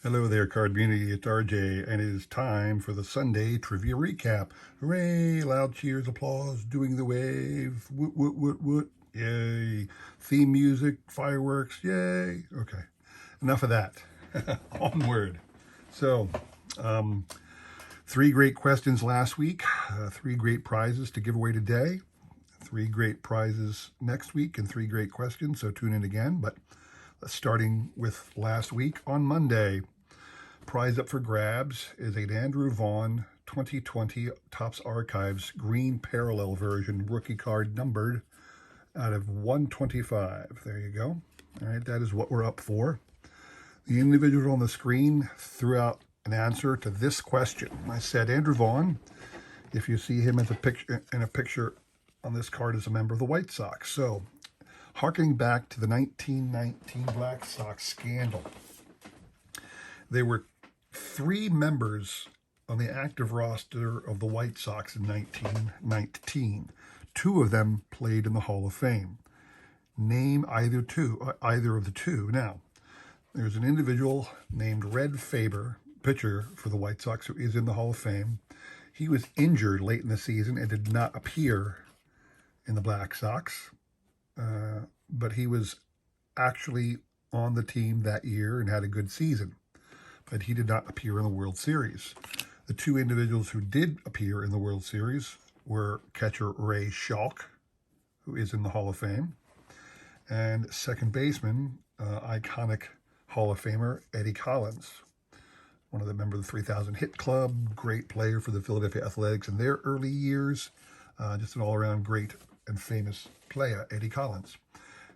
Hello there, Card Community. It's RJ, and it is time for the Sunday Trivia Recap. Hooray! Loud cheers, applause, doing the wave. Woot, woot, woot, woot. Yay. Theme music, fireworks, yay. Okay, enough of that. Onward. So, um, 3 great questions last week, 3 great prizes to give away today, 3 great prizes next week, and 3 great questions, so tune in again. But starting with last week on Monday, prize up for grabs is an Andrew Vaughn 2020 Topps Archives green parallel version rookie card numbered out of 125. There you go. All right, that is what we're up for. The individual on the screen threw out an answer to this question. I said, Andrew Vaughn, if you see him as in a picture on this card, as a member of the White Sox. So, harkening back to the 1919 Black Sox scandal, there were 3 members on the active roster of the White Sox in 1919. 2 of them played in the Hall of Fame. Name either of the 2. Now, there's an individual named Red Faber, pitcher for the White Sox, who is in the Hall of Fame. He was injured late in the season and did not appear in the Black Sox, but he was actually on the team that year and had a good season. But he did not appear in the World Series. The 2 individuals who did appear in the World Series were catcher Ray Schalk, who is in the Hall of Fame, and second baseman, iconic Hall of Famer Eddie Collins, one of the members of the 3000 Hit Club, great player for the Philadelphia Athletics in their early years, just an all-around great and famous player, Eddie Collins.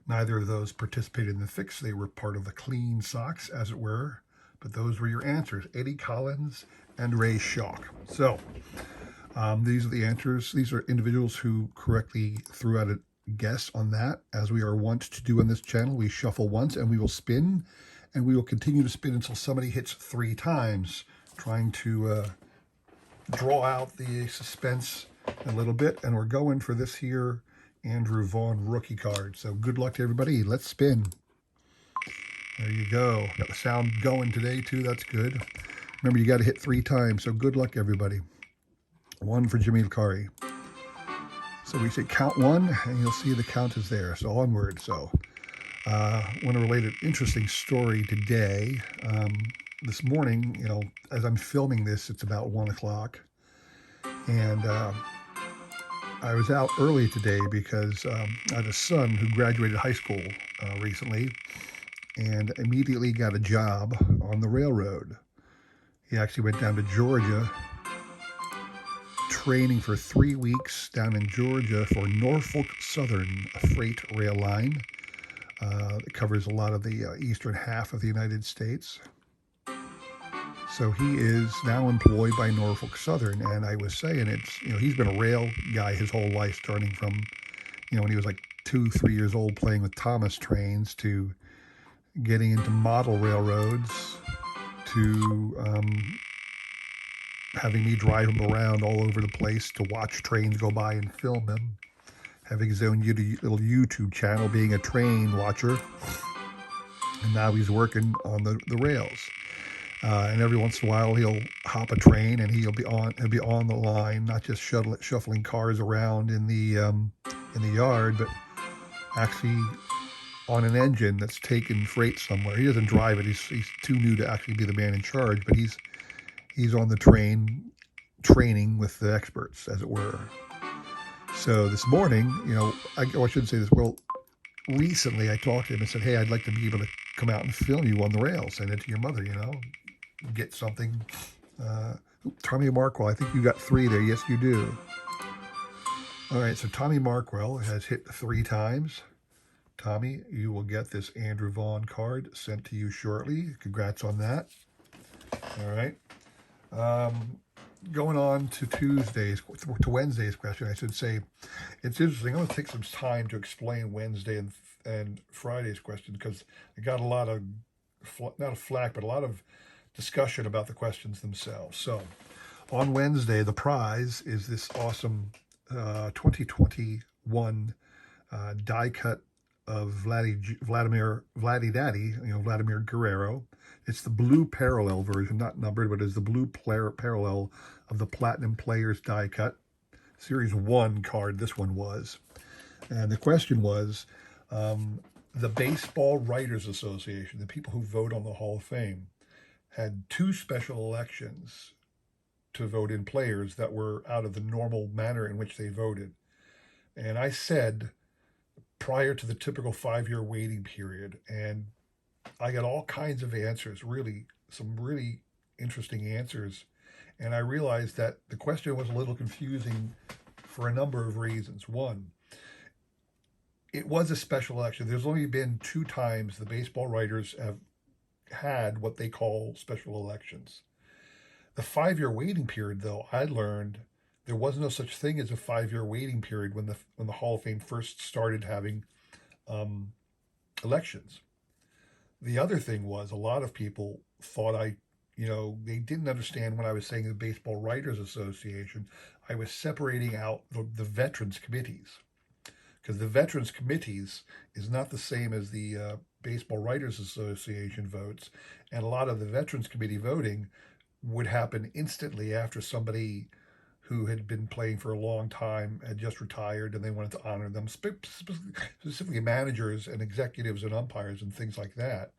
Neither of those participated in the fix. They were part of the clean Sox, as it were. But those were your answers, Eddie Collins and Ray Schalk. So these are the answers. These are individuals who correctly threw out a guess on that. As we are wont to do on this channel, we shuffle once and we will spin. And we will continue to spin until somebody hits 3 times, trying to draw out the suspense a little bit. And we're going for this here Andrew Vaughn rookie card. So good luck to everybody. Let's spin. There you go. Got the sound going today, too. That's good. Remember, you got to hit 3 times, so good luck, everybody. 1 for Jimmy Lucari. So we say count 1, and you'll see the count is there. So onward. So I want to relate an interesting story today. This morning, as I'm filming this, it's about 1 o'clock. And I was out early today because I had a son who graduated high school recently, and immediately got a job on the railroad. He actually went down to Georgia, training for 3 weeks down in Georgia for Norfolk Southern, a freight rail line. It covers a lot of the eastern half of the United States. So he is now employed by Norfolk Southern, and I was saying he's been a rail guy his whole life, starting from, when he was like 2-3 years old, playing with Thomas trains, to getting into model railroads, to having me drive him around all over the place to watch trains go by and film him, having his own little YouTube channel, being a train watcher, and now he's working on the rails. And every once in a while he'll hop a train and he'll be on the line, not just shuffling cars around in the yard, but actually on an engine that's taking freight somewhere. He doesn't drive it. He's too new to actually be the man in charge, but he's on the train training with the experts, as it were. So this morning, I shouldn't say this. Well, recently I talked to him and said, hey, I'd like to be able to come out and film you on the rail, send it to your mother, get something. Tommy Markwell, I think you got 3 there. Yes, you do. All right, so Tommy Markwell has hit 3 times. Tommy, you will get this Andrew Vaughn card sent to you shortly. Congrats on that. All right. Going on to Wednesday's question, I should say, it's interesting. I'm going to take some time to explain Wednesday and Friday's question, because I got a lot of, not a flack, but a lot of discussion about the questions themselves. So on Wednesday, the prize is this awesome 2021 die-cut of Vladdy Daddy, Vladimir Guerrero. It's the blue parallel version, not numbered, but it's the blue parallel of the Platinum Players die cut. Series 1 card, this one was. And the question was, the Baseball Writers Association, the people who vote on the Hall of Fame, had 2 special elections to vote in players that were out of the normal manner in which they voted. And I said, prior to the typical 5-year waiting period, and I got all kinds of answers, really, some really interesting answers. And I realized that the question was a little confusing for a number of reasons. One, it was a special election. There's only been 2 times the baseball writers have had what they call special elections. The 5-year waiting period, though, I learned there was no such thing as a 5-year waiting period when the Hall of Fame first started having elections. The other thing was a lot of people thought they didn't understand when I was saying the Baseball Writers Association, I was separating out the veterans committees, because the veterans committees is not the same as the Baseball Writers Association votes, and a lot of the veterans committee voting would happen instantly after somebody who had been playing for a long time had just retired, and they wanted to honor them, specifically managers and executives and umpires and things like that.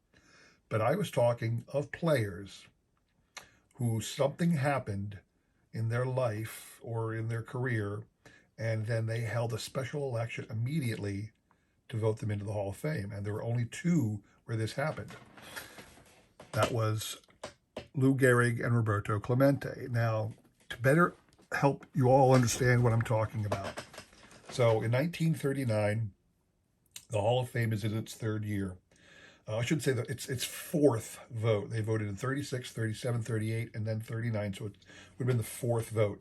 But I was talking of players who something happened in their life or in their career, and then they held a special election immediately to vote them into the Hall of Fame. And there were only 2 where this happened. That was Lou Gehrig and Roberto Clemente. Now, to better help you all understand what I'm talking about. So in 1939, the Hall of Fame is in its 3rd year. I should say that it's 4th vote. They voted in 36, 37, 38, and then 39, so it would have been the 4th vote.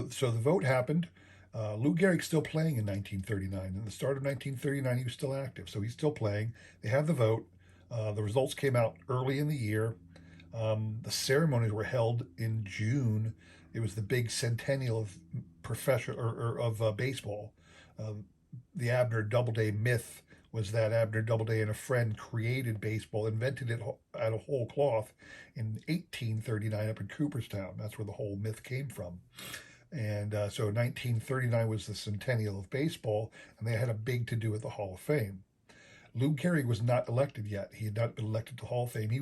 So the vote happened. Lou Gehrig's still playing in 1939. In the start of 1939, he was still active, so he's still playing. They have the vote. The results came out early in the year. The ceremonies were held in June. It was the big centennial of baseball. The Abner Doubleday myth was that Abner Doubleday and a friend created baseball, invented it out of whole cloth in 1839 up in Cooperstown. That's where the whole myth came from. And so 1939 was the centennial of baseball, and they had a big to do at the Hall of Fame. Lou Gehrig was not elected yet. He had not been elected to the Hall of Fame. He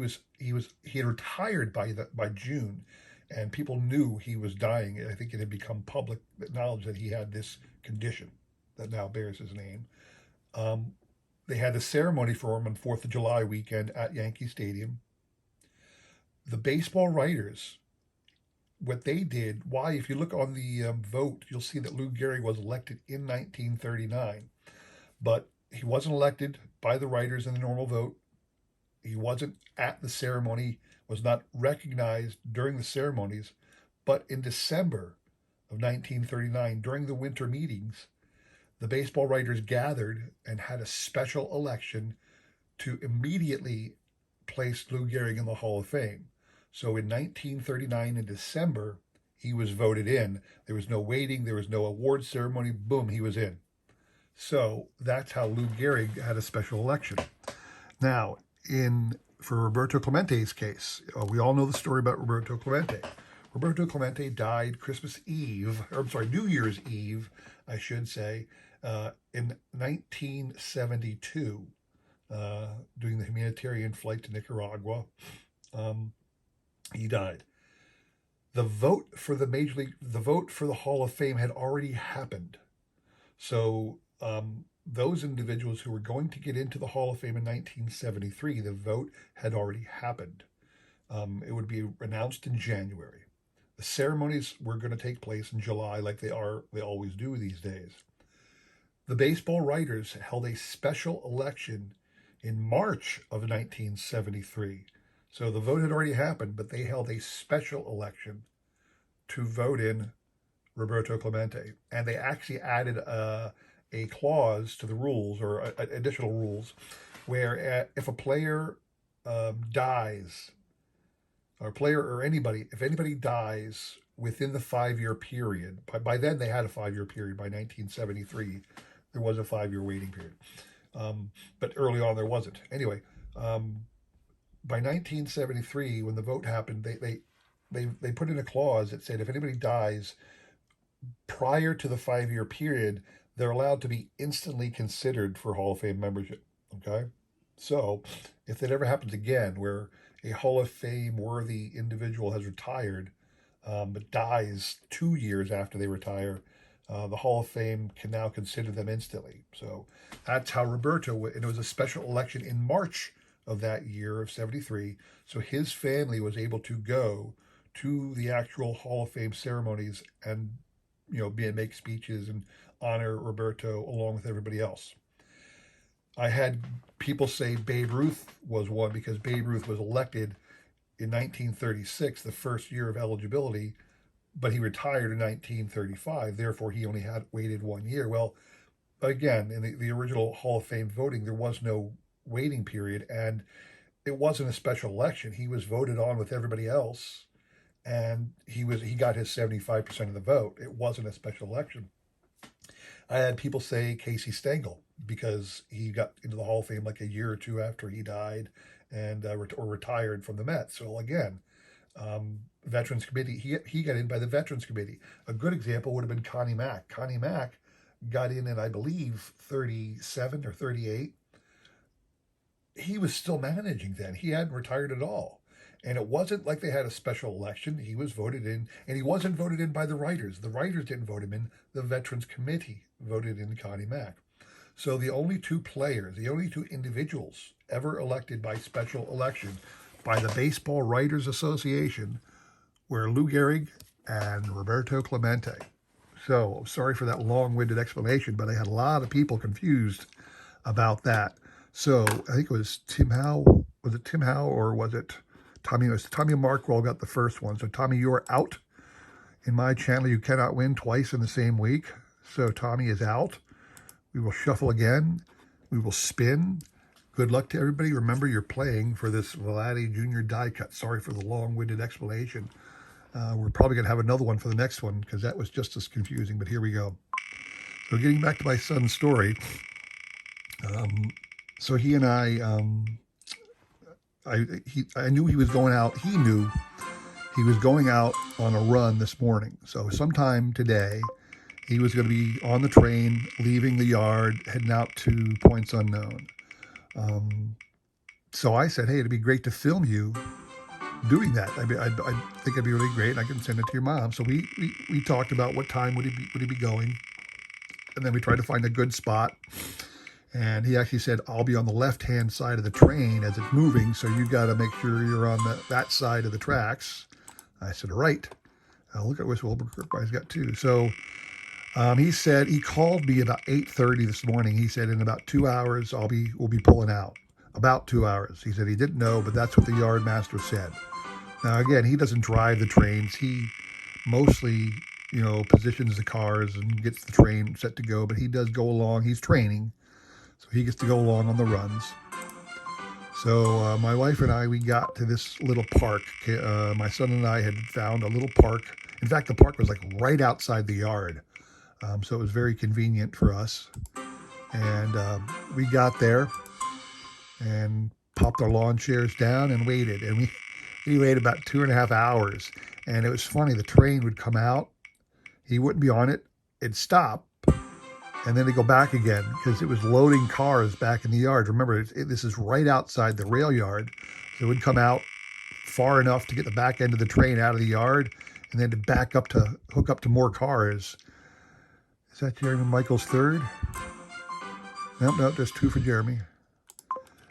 had retired by June, and people knew he was dying. I think it had become public knowledge that he had this condition that now bears his name. They had a ceremony for him on 4th of July weekend at Yankee Stadium. The baseball writers, what they did, if you look on the vote, you'll see that Lou Gehrig was elected in 1939, but he wasn't elected by the writers in the normal vote. He wasn't at the ceremony, was not recognized during the ceremonies, but in December of 1939, during the winter meetings, the baseball writers gathered and had a special election to immediately place Lou Gehrig in the Hall of Fame. So in 1939, in December, he was voted in. There was no waiting. There was no award ceremony. Boom, he was in. So that's how Lou Gehrig had a special election. Now, for Roberto Clemente's case, we all know the story about Roberto Clemente. Roberto Clemente died New Year's Eve, I should say, in 1972, doing the humanitarian flight to Nicaragua. He died. The vote for the Hall of Fame had already happened. So those individuals who were going to get into the Hall of Fame in 1973, the vote had already happened. It would be announced in January. The ceremonies were going to take place in July, like they always do these days. The baseball writers held a special election in March of 1973. So the vote had already happened, but they held a special election to vote in Roberto Clemente. And they actually added a clause to the rules, or additional rules, where if a player dies, if anybody dies within the 5-year period, by then they had a 5-year period. By 1973, there was a 5-year waiting period. But early on there wasn't. Anyway, um, by 1973, when the vote happened, they put in a clause that said if anybody dies prior to the 5 year period, they're allowed to be instantly considered for Hall of Fame membership. Okay? So if that ever happens again, where a Hall of Fame worthy individual has retired but dies 2 years after they retire, the Hall of Fame can now consider them instantly. So that's how Roberto, and it was a special election in March of that year of 73. So his family was able to go to the actual Hall of Fame ceremonies and make speeches and honor Roberto along with everybody else. I had people say Babe Ruth was one because Babe Ruth was elected in 1936, the first year of eligibility, but he retired in 1935. Therefore, he only had waited 1 year. Well, again, in the original Hall of Fame voting, there was no waiting period, and it wasn't a special election. He was voted on with everybody else, and he got his 75% of the vote. It wasn't a special election. I had people say Casey Stengel because he got into the Hall of Fame like a year or two after he died and or retired from the Mets. So again, Veterans Committee, he got in by the Veterans Committee. A good example would have been Connie Mack. Connie Mack got in I believe 37 or 38. He was still managing then. He hadn't retired at all. And it wasn't like they had a special election. He was voted in, and he wasn't voted in by the writers. The writers didn't vote him in. The Veterans Committee voted in Connie Mack. So the only two players, the only two individuals ever elected by special election by the Baseball Writers Association were Lou Gehrig and Roberto Clemente. So sorry for that long-winded explanation, but I had a lot of people confused about that. So I think it was Tim Howe. Was it Tim Howe or was it Tommy? It was Tommy Markwell got the first one. So Tommy, you are out. In my channel, you cannot win twice in the same week. So Tommy is out. We will shuffle again. We will spin. Good luck to everybody. Remember, you're playing for this Vladdy Jr. die cut. Sorry for the long-winded explanation. We're probably going to have another one for the next one because that was just as confusing, but here we go. So getting back to my son's story. So he and I knew he was going out. He knew he was going out on a run this morning. So sometime today, he was going to be on the train, leaving the yard, heading out to points unknown. So I said, hey, it'd be great to film you doing that. I think it'd be really great. I can send it to your mom. So we talked about what time would he be going, and then we tried to find a good spot. And he actually said, I'll be on the left-hand side of the train as it's moving, so you got to make sure you're on that side of the tracks. I said, all right. Look at what Wilbur-Kirkby's got too. So he said he called me about 8:30 this morning. He said in about 2 hours we'll be pulling out. About 2 hours. He said he didn't know, but that's what the yard master said. Now again, he doesn't drive the trains. He mostly, positions the cars and gets the train set to go, but he does go along. He's training, so he gets to go along on the runs. So my wife and I, we got to this little park. My son and I had found a little park. In fact, the park was like right outside the yard. So it was very convenient for us. And we got there and popped our lawn chairs down and waited. And we waited about 2.5 hours. And it was funny. The train would come out. He wouldn't be on it. It'd stop. And then they go back again because it was loading cars back in the yard. Remember, this is right outside the rail yard. So it would come out far enough to get the back end of the train out of the yard and then to back up to hook up to more cars. Is that Jeremy Michael's third? Nope, there's two for Jeremy.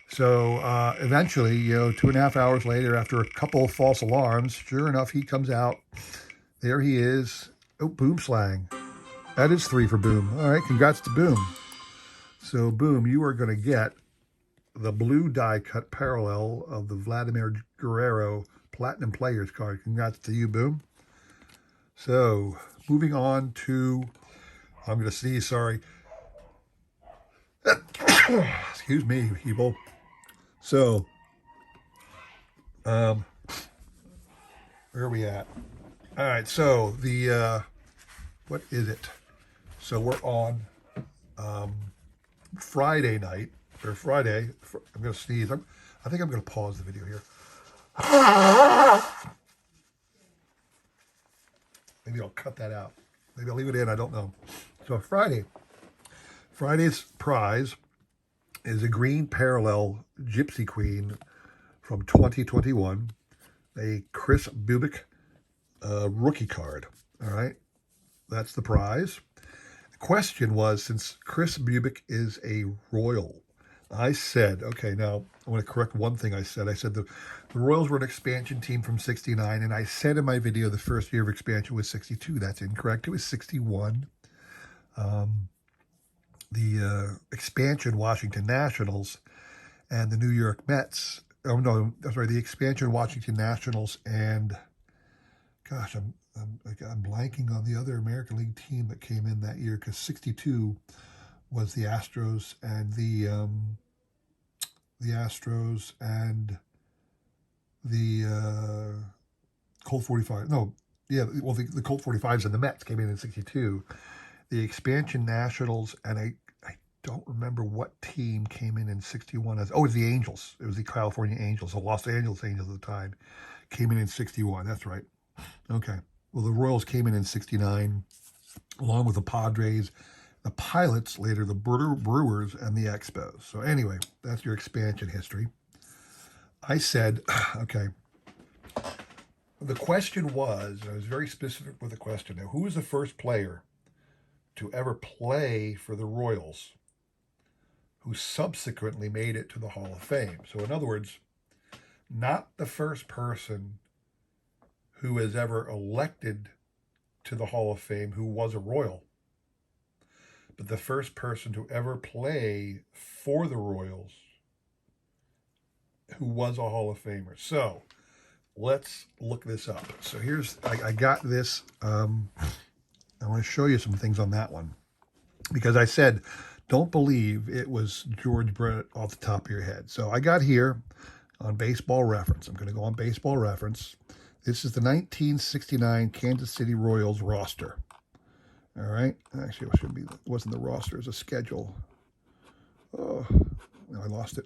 So eventually, 2.5 hours later, after a couple of false alarms, sure enough, he comes out. There he is. Oh, Boom Slang. That is 3 for Boom. All right, congrats to Boom. So, Boom, you are going to get the blue die cut parallel of the Vladimir Guerrero Platinum Players card. Congrats to you, Boom. So, moving on to, I'm going to see, sorry. Excuse me, people. So, where are we at? All right, so what is it? So we're on Friday night, or Friday, I'm going to sneeze. I think I'm going to pause the video here. Maybe I'll cut that out. Maybe I'll leave it in. I don't know. So Friday's prize is a green parallel Gypsy Queen from 2021, a Chris Bubik rookie card. All right, that's the prize. The question was, since Chris Bubik is a Royal, I said, okay, now I want to correct one thing I said. I said the Royals were an expansion team from 69, and I said in my video the first year of expansion was 62. That's incorrect. It was 61. The expansion Washington Nationals and the New York Mets. Oh, no, sorry, the expansion Washington Nationals and, gosh, I'm blanking on the other American League team that came in that year, because 62 was the Astros and the Colt 45. No, yeah, well, the Colt 45s and the Mets came in 62. The expansion Nationals and I don't remember what team came in 61 as. Oh, it was the Angels. It was the California Angels, the Los Angeles Angels at the time, came in 61. That's right. Okay. Well, the Royals came in 69, along with the Padres, the Pilots, later the Brewers, and the Expos. So anyway, that's your expansion history. I said, okay, the question was, I was very specific with the question. Now, who was the first player to ever play for the Royals who subsequently made it to the Hall of Fame? So in other words, not the first person who is ever elected to the Hall of Fame who was a Royal, but the first person to ever play for the Royals who was a Hall of Famer. So let's look this up. So I got this. I want to show you some things on that one, because I said, don't believe it was George Brett off the top of your head. So I got here on Baseball Reference. I'm going to go on Baseball Reference. This is the 1969 Kansas City Royals roster. All right. Actually, it wasn't the roster. It was a schedule. Oh, no, I lost it.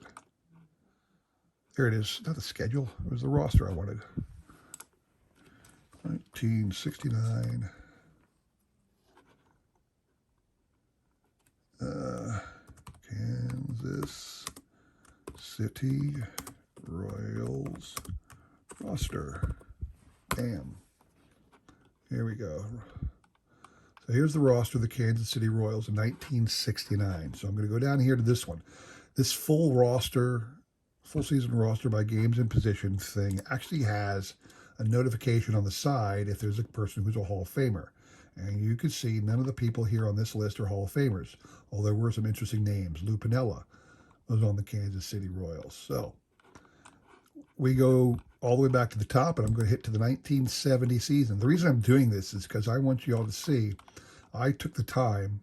There it is. Not the schedule. It was the roster I wanted. 1969. Kansas City Royals roster. Bam. Here we go. So here's the roster of the Kansas City Royals in 1969. So I'm going to go down here to this one. This full season roster by games and position thing actually has a notification on the side if there's a person who's a Hall of Famer. And you can see none of the people here on this list are Hall of Famers, although there were some interesting names. Lou Piniella was on the Kansas City Royals. So we go all the way back to the top, and I'm going to hit to the 1970 season. The reason I'm doing this is because I want you all to see I took the time.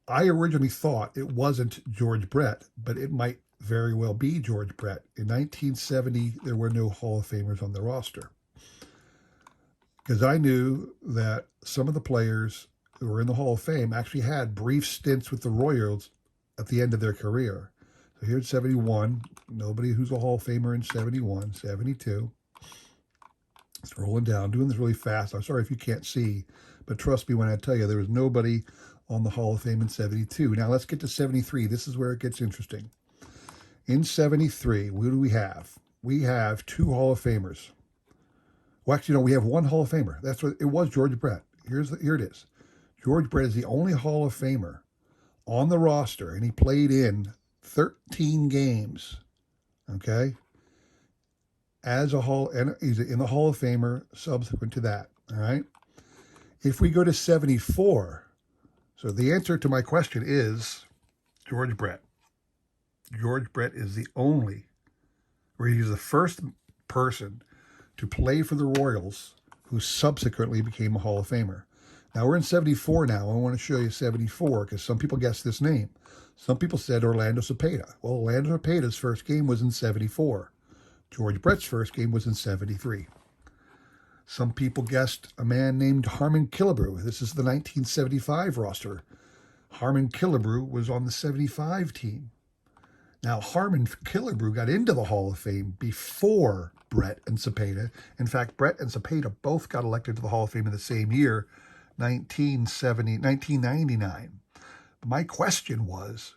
I originally thought it wasn't George Brett, but it might very well be George Brett. In 1970, there were no Hall of Famers on the roster, because I knew that some of the players who were in the Hall of Fame actually had brief stints with the Royals at the end of their career. So here's 71. Nobody who's a Hall of Famer in 71. 72. It's rolling down. Doing this really fast. I'm sorry if you can't see, but trust me when I tell you there was nobody on the Hall of Fame in 72. Now let's get to 73. This is where it gets interesting. In 73, what do we have? We have two Hall of Famers. Well, actually, no, we have one Hall of Famer. That's what it was, George Brett. Here it is. George Brett is the only Hall of Famer on the roster, and he played in 13 games. Okay? As a Hall, and he's in the Hall of Famer subsequent to that. All right? If we go to 74, so the answer to my question is George Brett. George Brett is the only, or he's the first person to play for the Royals who subsequently became a Hall of Famer. Now we're in 74 now. I want to show you 74 because some people guessed this name. Some people said Orlando Cepeda. Well, Orlando Cepeda's first game was in 74. George Brett's first game was in 73. Some people guessed a man named Harman Killebrew. This is the 1975 roster Harman Killebrew was on the 75 team. Now, Harman Killebrew got into the Hall of Fame before Brett and Cepeda. In fact, Brett and Cepeda both got elected to the Hall of Fame in the same year, 1999. My question was,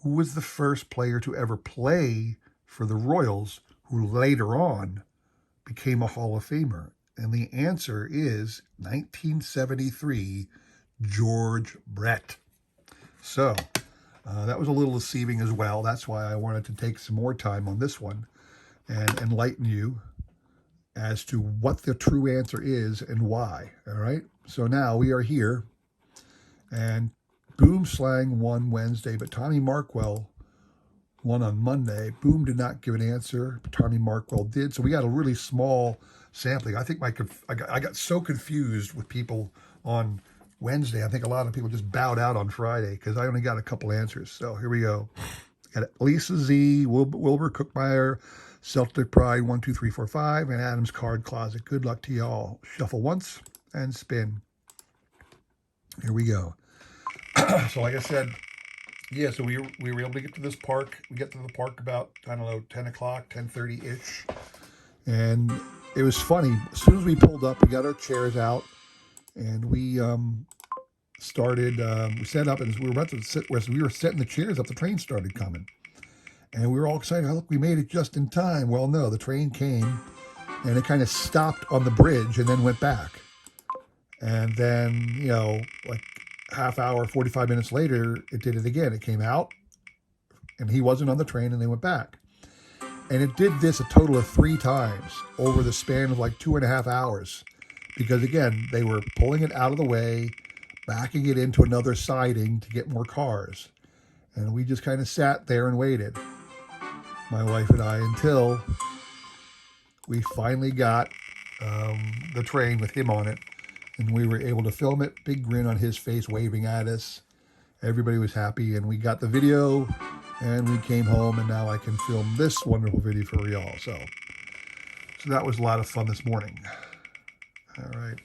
who was the first player to ever play for the Royals who later on became a Hall of Famer? And the answer is 1973, George Brett. So that was a little deceiving as well. That's why I wanted to take some more time on this one and enlighten you as to what the true answer is and why. All right. So now we are here, and Boom Slang won Wednesday, but Tommy Markwell won on Monday. Boom did not give an answer, but Tommy Markwell did. So we got a really small sampling. I think I got so confused with people on Wednesday. I think a lot of people just bowed out on Friday because I only got a couple answers. So here we go. Got Lisa Z, Wilbur Cookmeyer, Celtic Pride 1, 2, 3, 4, 5, and Adam's Card Closet. Good luck to y'all. Shuffle once and spin. Here we go. So like I said, yeah, so we were able to get to this park. We get to the park about, I don't know, 10 o'clock, 10:30-ish. And it was funny. As soon as we pulled up, we got our chairs out, and we started, we set up, and as we were about to sit, as we were setting the chairs up, the train started coming. And we were all excited. Oh, look, we made it just in time. Well, no, the train came, and it kind of stopped on the bridge and then went back. And then, like half hour, 45 minutes later, it did it again. It came out, and he wasn't on the train, and they went back. And it did this a total of 3 times over the span of like 2.5 hours. Because again, they were pulling it out of the way, backing it into another siding to get more cars. And we just kind of sat there and waited, my wife and I, until we finally got the train with him on it. And we were able to film it, big grin on his face, waving at us. Everybody was happy, and we got the video, and we came home, and now I can film this wonderful video for y'all. So that was a lot of fun this morning. All right.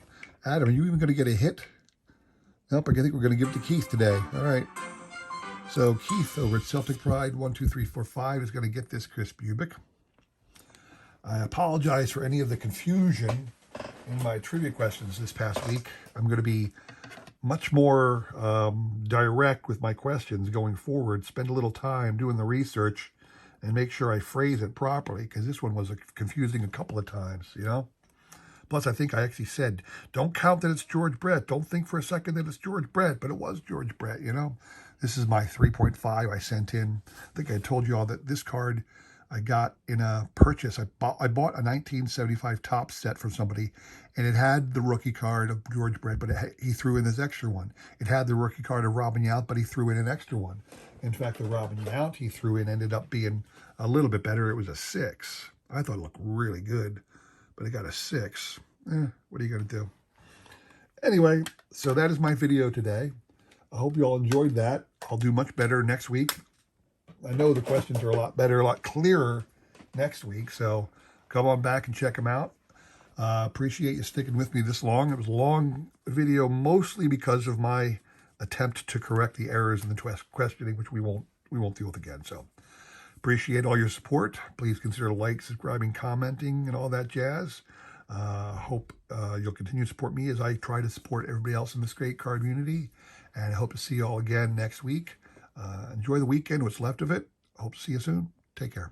Adam, are you even going to get a hit? Nope, I think we're going to give it to Keith today. All right. So Keith over at Celtic Pride 1, 2, 3, 4, 5 is going to get this crisp Ubik. I apologize for any of the confusion in my trivia questions this past week. I'm going to be much more direct with my questions going forward, spend a little time doing the research and make sure I phrase it properly, because this one was confusing a couple of times, Plus, I think I actually said, don't count that it's George Brett. Don't think for a second that it's George Brett, but it was George Brett, This is my 3.5 I sent in. I think I told you all that this card I got in a purchase. I bought a 1975 top set from somebody, and it had the rookie card of George Brett, but he threw in this extra one. It had the rookie card of Robin Yount, but he threw in an extra one. In fact, the Robin Yount he threw in ended up being a little bit better. It was a 6. I thought it looked really good, but it got a 6. What are you going to do? Anyway, so that is my video today. I hope you all enjoyed that. I'll do much better next week. I know the questions are a lot better, a lot clearer next week, so come on back and check them out. Appreciate you sticking with me this long. It was a long video, mostly because of my attempt to correct the errors in the questioning, which we won't deal with again. So appreciate all your support. Please consider liking, subscribing, commenting, and all that jazz. Hope you'll continue to support me as I try to support everybody else in this great card community. And I hope to see you all again next week. Enjoy the weekend, what's left of it. Hope to see you soon. Take care.